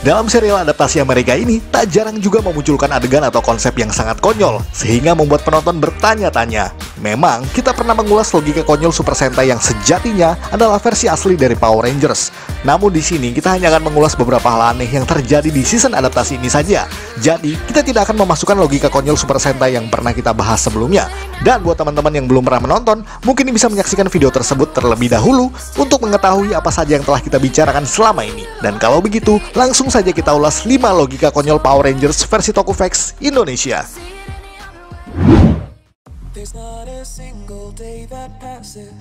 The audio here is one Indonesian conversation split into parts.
Dalam serial adaptasi Amerika ini, tak jarang juga memunculkan adegan atau konsep yang sangat konyol, sehingga membuat penonton bertanya-tanya. Memang, kita pernah mengulas logika konyol Super Sentai yang sejatinya adalah versi asli dari Power Rangers. Namun di sini, kita hanya akan mengulas beberapa hal aneh yang terjadi di season adaptasi ini saja. Jadi, kita tidak akan memasukkan logika konyol Super Sentai yang pernah kita bahas sebelumnya. Dan buat teman-teman yang belum pernah menonton, mungkin bisa menyaksikan video tersebut terlebih dahulu untuk mengetahui apa saja yang telah kita bicarakan selama ini. Dan kalau begitu, langsung saja kita ulas 5 logika konyol Power Rangers versi Tokuvex Indonesia.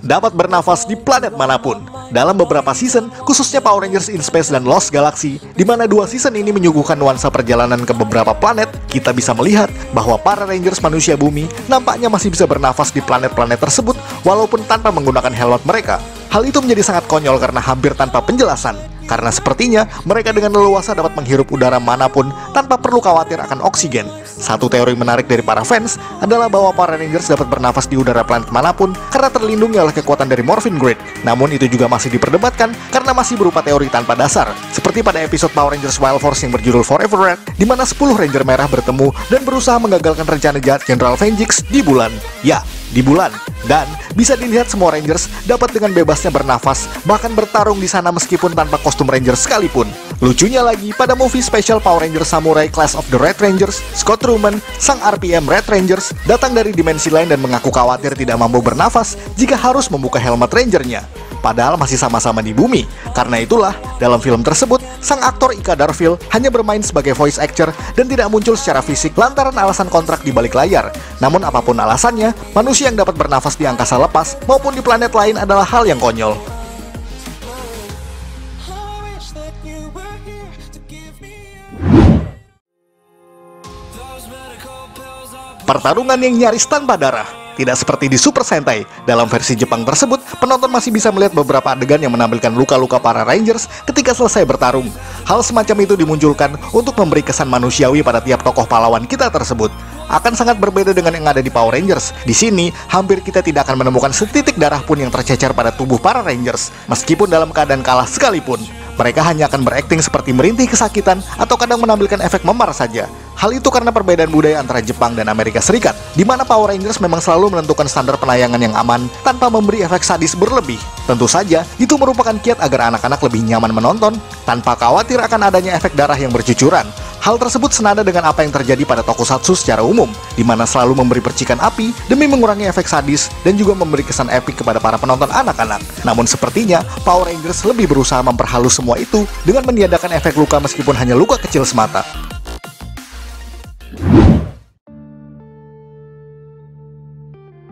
Dapat bernafas di planet manapun. Dalam beberapa season, khususnya Power Rangers in Space dan Lost Galaxy, di mana 2 season ini menyuguhkan nuansa perjalanan ke beberapa planet, kita bisa melihat bahwa para Rangers manusia bumi nampaknya masih bisa bernafas di planet-planet tersebut walaupun tanpa menggunakan helmet mereka. Hal itu menjadi sangat konyol karena hampir tanpa penjelasan. Karena sepertinya mereka dengan leluasa dapat menghirup udara manapun tanpa perlu khawatir akan oksigen. Satu teori menarik dari para fans adalah bahwa para Rangers dapat bernafas di udara planet manapun karena terlindungi oleh kekuatan dari Morphine Grid. Namun itu juga masih diperdebatkan karena masih berupa teori tanpa dasar. Seperti pada episode Power Rangers Wild Force yang berjudul Forever Red, di mana 10 Ranger merah bertemu dan berusaha menggagalkan rencana jahat General Venjix di bulan. Ya, di bulan. Dan bisa dilihat semua Rangers dapat dengan bebasnya bernafas, bahkan bertarung di sana meskipun tanpa kostum Ranger sekalipun. Lucunya lagi, pada movie spesial Power Rangers Samurai Clash of the Red Rangers, Scott Truman, sang RPM Red Rangers, datang dari dimensi lain dan mengaku khawatir tidak mampu bernafas jika harus membuka helmet Rangernya. Padahal masih sama-sama di bumi. Karena itulah, dalam film tersebut, sang aktor Ika Darville hanya bermain sebagai voice actor dan tidak muncul secara fisik lantaran alasan kontrak di balik layar. Namun apapun alasannya, manusia yang dapat bernafas di angkasa lepas maupun di planet lain adalah hal yang konyol. Pertarungan yang nyaris tanpa darah. Tidak seperti di Super Sentai, dalam versi Jepang tersebut, penonton masih bisa melihat beberapa adegan yang menampilkan luka-luka para Rangers ketika selesai bertarung. Hal semacam itu dimunculkan untuk memberi kesan manusiawi pada tiap tokoh pahlawan kita tersebut. Akan sangat berbeda dengan yang ada di Power Rangers. Di sini, hampir kita tidak akan menemukan setitik darah pun yang tercecer pada tubuh para Rangers, meskipun dalam keadaan kalah sekalipun. Mereka hanya akan berakting seperti merintih kesakitan atau kadang menampilkan efek memar saja. Hal itu karena perbedaan budaya antara Jepang dan Amerika Serikat, di mana Power Rangers memang selalu menentukan standar penayangan yang aman tanpa memberi efek sadis berlebih. Tentu saja, itu merupakan kiat agar anak-anak lebih nyaman menonton, tanpa khawatir akan adanya efek darah yang bercucuran. Hal tersebut senada dengan apa yang terjadi pada tokusatsu secara umum, di mana selalu memberi percikan api demi mengurangi efek sadis dan juga memberi kesan epik kepada para penonton anak-anak. Namun sepertinya, Power Rangers lebih berusaha memperhalus semua itu dengan meniadakan efek luka meskipun hanya luka kecil semata.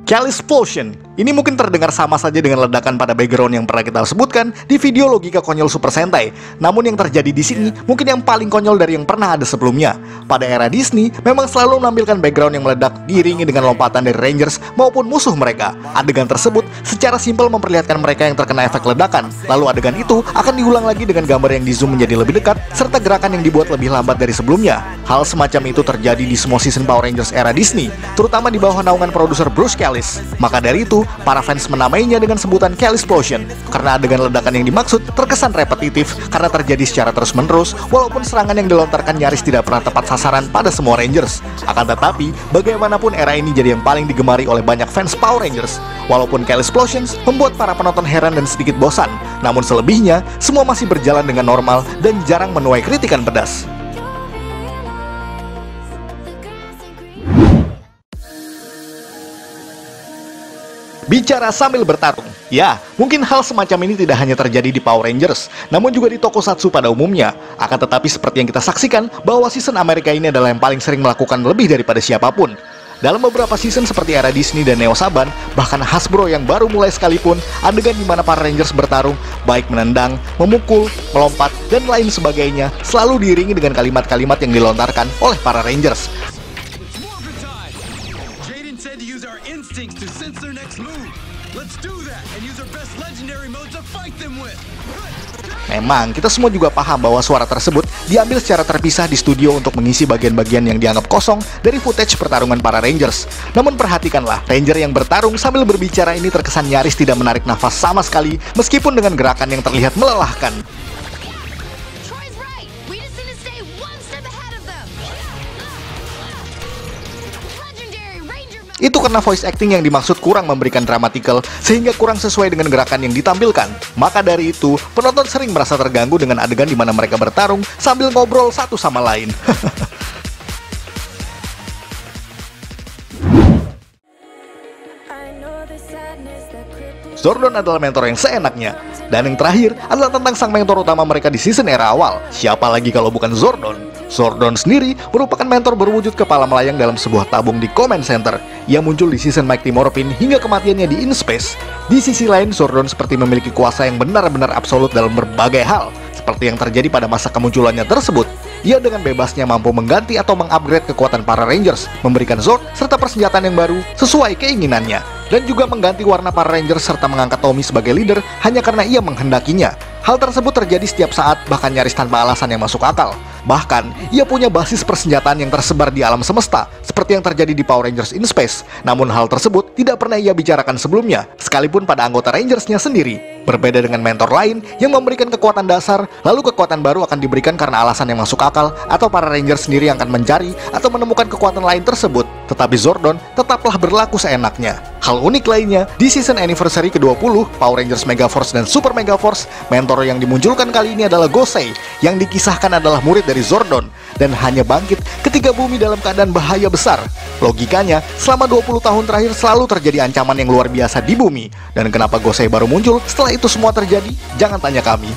Callisplosion. Ini mungkin terdengar sama saja dengan ledakan pada background yang pernah kita sebutkan di video logika konyol Super Sentai. Namun yang terjadi di sini mungkin yang paling konyol dari yang pernah ada sebelumnya. Pada era Disney, memang selalu menampilkan background yang meledak diiringi dengan lompatan dari Rangers maupun musuh mereka. Adegan tersebut secara simpel memperlihatkan mereka yang terkena efek ledakan. Lalu adegan itu akan diulang lagi dengan gambar yang di zoom menjadi lebih dekat, serta gerakan yang dibuat lebih lambat dari sebelumnya. Hal semacam itu terjadi di semua season Power Rangers era Disney, terutama di bawah naungan produser Bruce Kelly. Maka dari itu, para fans menamainya dengan sebutan Callisplosion karena adegan ledakan yang dimaksud terkesan repetitif karena terjadi secara terus-menerus, walaupun serangan yang dilontarkan nyaris tidak pernah tepat sasaran pada semua Rangers. Akan tetapi, bagaimanapun era ini jadi yang paling digemari oleh banyak fans Power Rangers. Walaupun Callisplosion membuat para penonton heran dan sedikit bosan, namun selebihnya semua masih berjalan dengan normal dan jarang menuai kritikan pedas. Bicara sambil bertarung. Ya, mungkin hal semacam ini tidak hanya terjadi di Power Rangers, namun juga di tokusatsu pada umumnya. Akan tetapi seperti yang kita saksikan, bahwa season Amerika ini adalah yang paling sering melakukan lebih daripada siapapun. Dalam beberapa season seperti era Disney dan Neo Saban, bahkan Hasbro yang baru mulai sekalipun, adegan di mana para Rangers bertarung, baik menendang, memukul, melompat, dan lain sebagainya, selalu diiringi dengan kalimat-kalimat yang dilontarkan oleh para Rangers. Memang, kita semua juga paham bahwa suara tersebut diambil secara terpisah di studio untuk mengisi bagian-bagian yang dianggap kosong dari footage pertarungan para Rangers. Namun perhatikanlah, Ranger yang bertarung sambil berbicara ini terkesan nyaris tidak menarik nafas sama sekali, meskipun dengan gerakan yang terlihat melelahkan. Itu karena voice acting yang dimaksud kurang memberikan dramatikal, sehingga kurang sesuai dengan gerakan yang ditampilkan. Maka dari itu, penonton sering merasa terganggu dengan adegan di mana mereka bertarung sambil ngobrol satu sama lain. Zordon adalah mentor yang seenaknya. Dan yang terakhir adalah tentang sang mentor utama mereka di season era awal. Siapa lagi kalau bukan Zordon? Zordon sendiri merupakan mentor berwujud kepala melayang dalam sebuah tabung di Command Center yang muncul di season Mighty Morphin hingga kematiannya di In Space. Di sisi lain, Zordon seperti memiliki kuasa yang benar-benar absolut dalam berbagai hal, seperti yang terjadi pada masa kemunculannya tersebut. Ia dengan bebasnya mampu mengganti atau mengupgrade kekuatan para Rangers, memberikan Zord serta persenjataan yang baru sesuai keinginannya, dan juga mengganti warna para Rangers serta mengangkat Tommy sebagai leader hanya karena ia menghendakinya. Hal tersebut terjadi setiap saat, bahkan nyaris tanpa alasan yang masuk akal. Bahkan, ia punya basis persenjataan yang tersebar di alam semesta, seperti yang terjadi di Power Rangers in Space. Namun hal tersebut tidak pernah ia bicarakan sebelumnya, sekalipun pada anggota Rangersnya sendiri. Berbeda dengan mentor lain yang memberikan kekuatan dasar, lalu kekuatan baru akan diberikan karena alasan yang masuk akal, atau para Rangers sendiri yang akan mencari atau menemukan kekuatan lain tersebut. Tetapi Zordon tetaplah berlaku seenaknya. Hal unik lainnya, di season anniversary ke-20, Power Rangers Megaforce dan Super Megaforce, mentor yang dimunculkan kali ini adalah Gosei, yang dikisahkan adalah murid dari Zordon, dan hanya bangkit ketika bumi dalam keadaan bahaya besar. Logikanya, selama 20 tahun terakhir selalu terjadi ancaman yang luar biasa di bumi. Dan kenapa Gosei baru muncul setelah itu semua terjadi? Jangan tanya kami.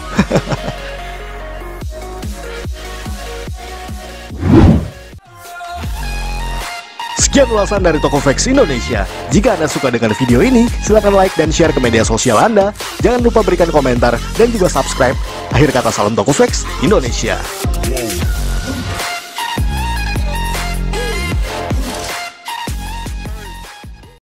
Sekian ulasan dari Tokofax Indonesia. Jika Anda suka dengan video ini, silahkan like dan share ke media sosial Anda. Jangan lupa berikan komentar dan juga subscribe. Akhir kata, salam Tokofax Indonesia.